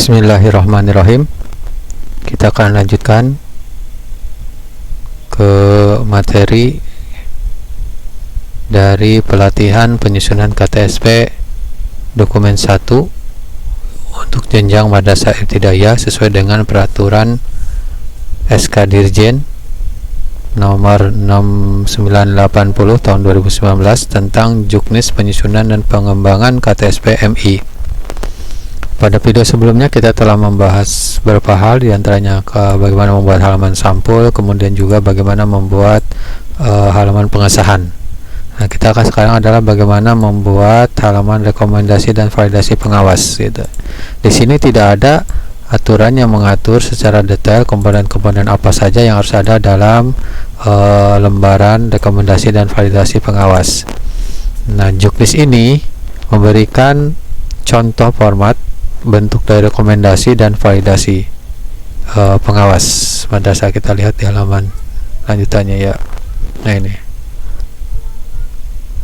Bismillahirrahmanirrahim. Kita akan lanjutkan ke materi dari pelatihan penyusunan KTSP dokumen 1 untuk jenjang madrasah ibtidaiyah sesuai dengan peraturan SK Dirjen nomor 6980 tahun 2019 tentang juknis penyusunan dan pengembangan KTSP MI. Pada video sebelumnya kita telah membahas beberapa hal, diantaranya bagaimana membuat halaman sampul, kemudian juga bagaimana membuat halaman pengesahan. Nah, kita akan sekarang adalah bagaimana membuat halaman rekomendasi dan validasi pengawas. Gitu. Di sini tidak ada aturan yang mengatur secara detail komponen-komponen apa saja yang harus ada dalam lembaran rekomendasi dan validasi pengawas. Nah, juknis ini memberikan contoh format bentuk dari rekomendasi dan validasi pengawas madrasah. Kita lihat di halaman lanjutannya ya.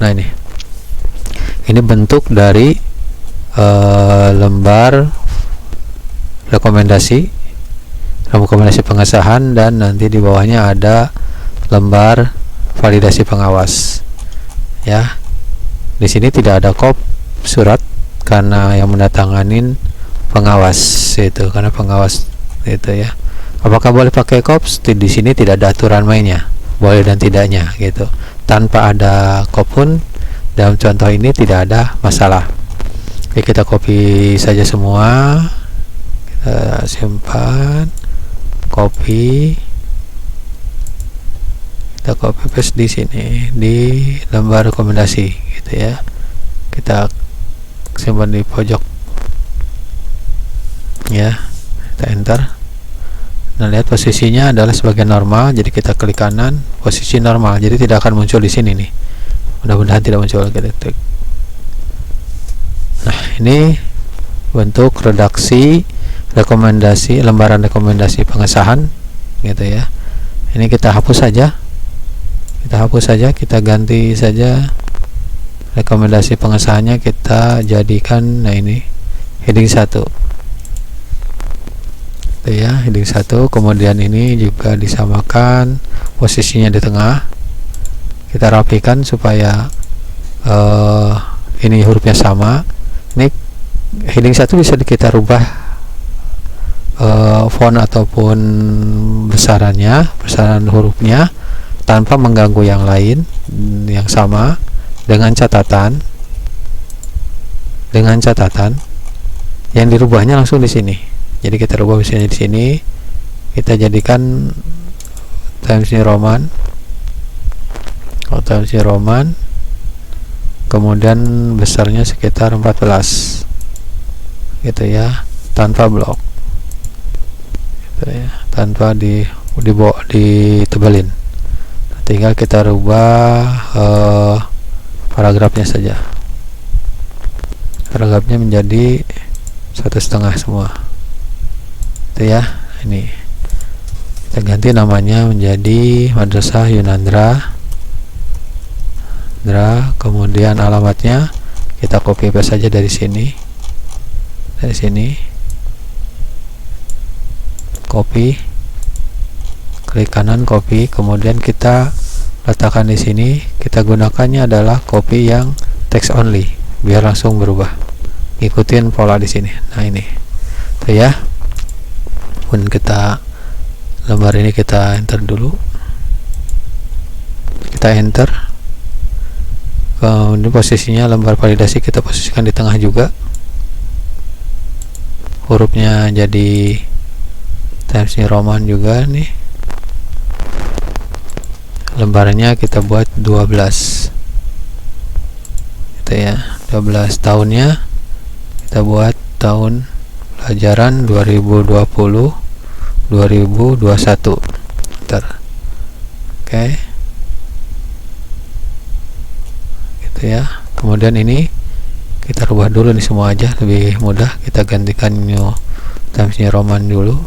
Nah ini bentuk dari lembar rekomendasi pengesahan, dan nanti di bawahnya ada lembar validasi pengawas ya. Di sini tidak ada kop surat karena yang mendatanganin pengawas itu, karena pengawas itu ya. Apakah boleh pakai kops? Di sini tidak ada aturan mainnya, boleh dan tidaknya gitu. Tanpa ada kop pun dalam contoh ini tidak ada masalah. Oke, kita copy saja semua, kita simpan, copy, kita copy paste di sini di lembar rekomendasi gitu ya. Kita simpan di pojok ya, kita enter. Nah, lihat posisinya adalah sebagai normal, jadi kita klik kanan, posisi normal, jadi tidak akan muncul di sini nih, mudah-mudahan tidak muncul. Kita klik. Nah, ini bentuk redaksi rekomendasi, lembaran rekomendasi pengesahan gitu ya. Ini kita hapus saja, kita ganti saja rekomendasi pengesahannya, kita jadikan nah ini heading 1 itu ya, heading 1. Kemudian ini juga disamakan posisinya di tengah, kita rapikan supaya ini hurufnya sama. Ini heading 1 bisa kita rubah font ataupun besaran hurufnya tanpa mengganggu yang lain yang sama, dengan catatan yang dirubahnya langsung di sini. Jadi kita rubah misalnya di sini, kita jadikan Times New Roman, kemudian besarnya sekitar 14 gitu ya, tanpa blok gitu ya, tanpa ditebelin. Tinggal kita rubah paragrafnya saja, paragrafnya menjadi 1,5 semua itu ya. Ini kita ganti namanya menjadi Madrasah Yunandra, kemudian alamatnya kita copy paste saja dari sini, copy, klik kanan copy, kemudian kita letakkan di sini. Kita gunakannya adalah copy yang text only biar langsung berubah, ikutin pola di sini. Nah, ini tuh ya. Pun kita lembar ini kita enter dulu, kita enter. Kemudian posisinya lembar validasi kita posisikan di tengah juga, hurufnya jadi Times New Roman juga nih. Lembarnya kita buat 12 gitu ya, 12. Tahunnya kita buat tahun pelajaran 2020-2021. Oke. Gitu ya. Kemudian ini kita rubah dulu nih semua aja, lebih mudah. Kita gantikan New Times New Roman dulu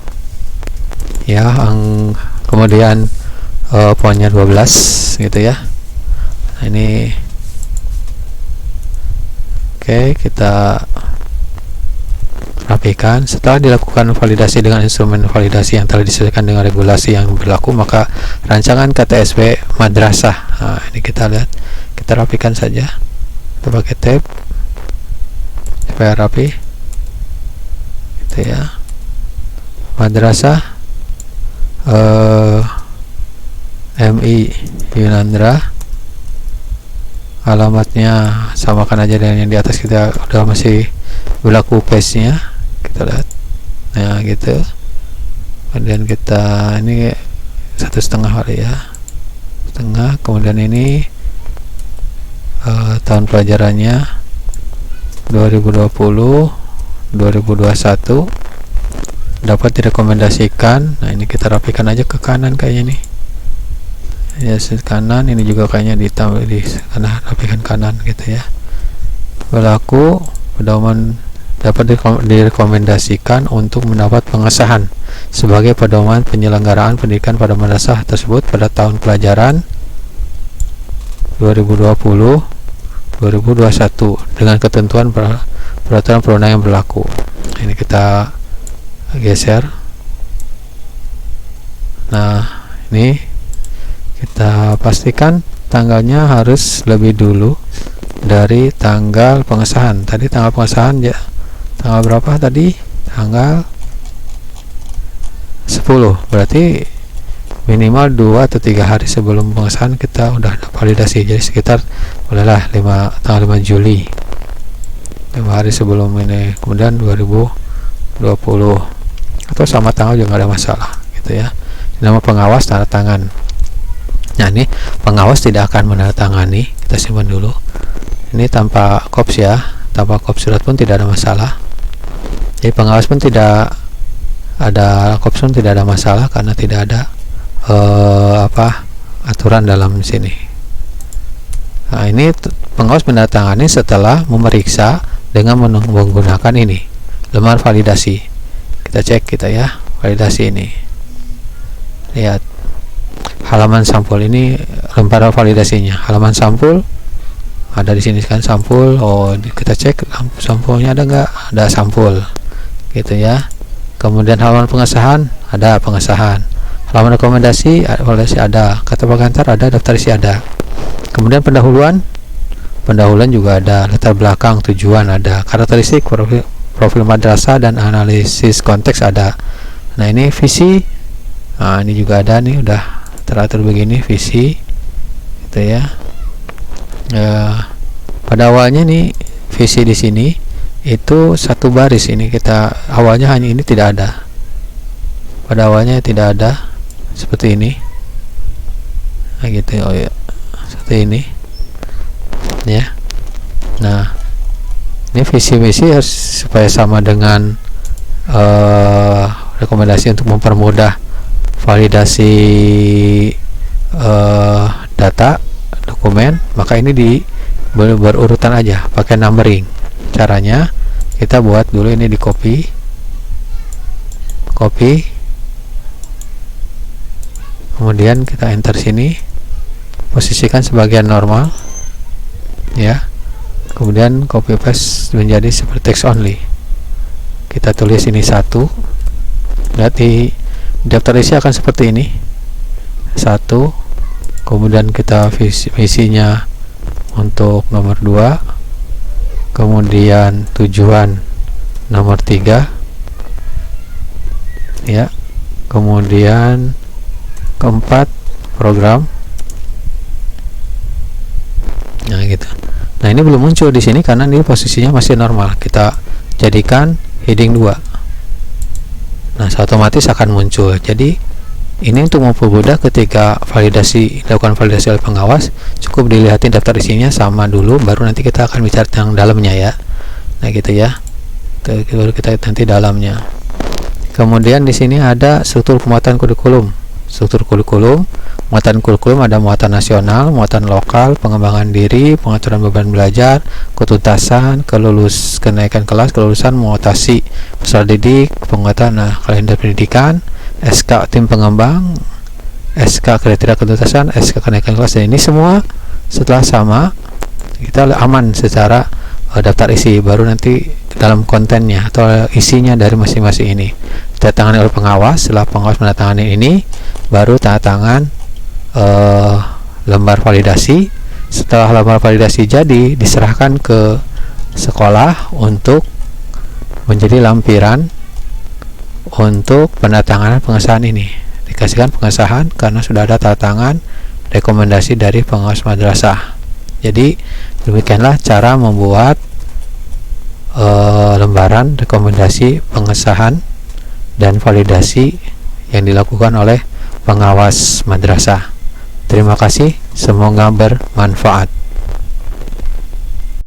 ya. Kemudian poinnya 12 gitu ya. Nah, ini oke, kita rapikan. Setelah dilakukan validasi dengan instrumen validasi yang telah disesuaikan dengan regulasi yang berlaku, maka rancangan KTSP madrasah, nah, ini kita lihat, kita rapikan saja, kita pakai tab supaya rapi gitu ya. Madrasah MI Yunandra, alamatnya samakan aja dengan yang di atas, kita udah masih berlaku paste nya, kita lihat, nah gitu. Kemudian kita ini 1,5 kali ya, setengah. Kemudian ini tahun pelajarannya 2020 2021, dapat direkomendasikan. Nah ini kita rapikan aja ke kanan kayaknya nih ya, kanan. Ini juga kayaknya ditambah di kanan, rapikan kanan gitu ya. Berlaku pedoman dapat direkomendasikan untuk mendapat pengesahan sebagai pedoman penyelenggaraan pendidikan pada madrasah tersebut pada tahun pelajaran 2020 2021 dengan ketentuan peraturan perundang yang berlaku. Ini kita geser. Nah ini kita pastikan tanggalnya harus lebih dulu dari tanggal pengesahan. Tadi tanggal pengesahan ya, tanggal berapa tadi? Tanggal 10, berarti minimal 2 atau 3 hari sebelum pengesahan kita udah ada validasi. Jadi sekitar bolehlah tanggal 5 Juli, 5 hari sebelum ini. Kemudian 2020 atau sama tanggal juga nggak ada masalah gitu ya. Nama pengawas tanda tangan. Nah ini pengawas tidak akan menandatangani, kita simpan dulu. Ini tanpa kops ya, tanpa kops surat pun tidak ada masalah. Jadi pengawas pun tidak ada, kops pun tidak ada masalah karena tidak ada aturan dalam sini. Nah ini pengawas menandatangani setelah memeriksa dengan menggunakan ini lembar validasi. Kita cek kita ya, validasi ini. Lihat halaman sampul, ini lembar validasinya. Halaman sampul ada di sini kan, sampul. Oh kita cek sampulnya ada nggak? Ada sampul gitu ya. Kemudian halaman pengesahan ada pengesahan. Halaman rekomendasi validasi ada. Kata pengantar ada, daftar isi ada. Kemudian pendahuluan juga ada. Latar belakang tujuan ada. Karakteristik profil madrasah dan analisis konteks ada. Nah ini visi, nah ini juga ada nih, udah teratur begini visi gitu ya. Pada awalnya nih visi di sini itu satu baris, ini kita awalnya hanya ini tidak ada, pada awalnya tidak ada seperti ini. Nah gitu. Oh ya, seperti ini ya. Nah ini visi-visi harus supaya sama dengan rekomendasi untuk mempermudah validasi data dokumen, maka ini berurutan aja pakai numbering. Caranya kita buat dulu ini, di copy, kemudian kita enter sini, posisikan sebagian normal ya. Kemudian copy paste menjadi seperti text only. Kita tulis ini 1. Lihat di daftar isi akan seperti ini 1. Kemudian kita visinya untuk nomor 2. Kemudian tujuan nomor 3 ya. Kemudian keempat program. Nah gitu. Nah ini belum muncul di sini karena ini posisinya masih normal. Kita jadikan heading 2. Nah otomatis akan muncul. Jadi ini untuk mempermudah ketika dilakukan validasi oleh pengawas, cukup dilihatin daftar isinya sama dulu, baru nanti kita akan bicara tentang dalamnya ya. Nah gitu ya. Baru kita nanti dalamnya. Kemudian di sini ada struktur pemuatan kurikulum. Muatan kurikulum ada muatan nasional, muatan lokal, pengembangan diri, pengaturan beban belajar, ketuntasan, kenaikan kelas, kelulusan, mutasi peserta didik, penguatan kalender pendidikan, SK tim pengembang, SK kriteria ketuntasan, SK kenaikan kelas. Dan ini semua setelah sama, kita aman secara daftar isi, baru nanti dalam kontennya atau isinya dari masing-masing ini ditandatangani oleh pengawas. Setelah pengawas menandatangani ini, baru tanda tangan lembar validasi. Setelah lembar validasi jadi, diserahkan ke sekolah untuk menjadi lampiran untuk penandatanganan pengesahan ini. Dikasihkan pengesahan karena sudah ada tanda tangan rekomendasi dari pengawas madrasah. Jadi demikianlah cara membuat lembaran rekomendasi pengesahan dan validasi yang dilakukan oleh pengawas madrasah. Terima kasih, semoga bermanfaat.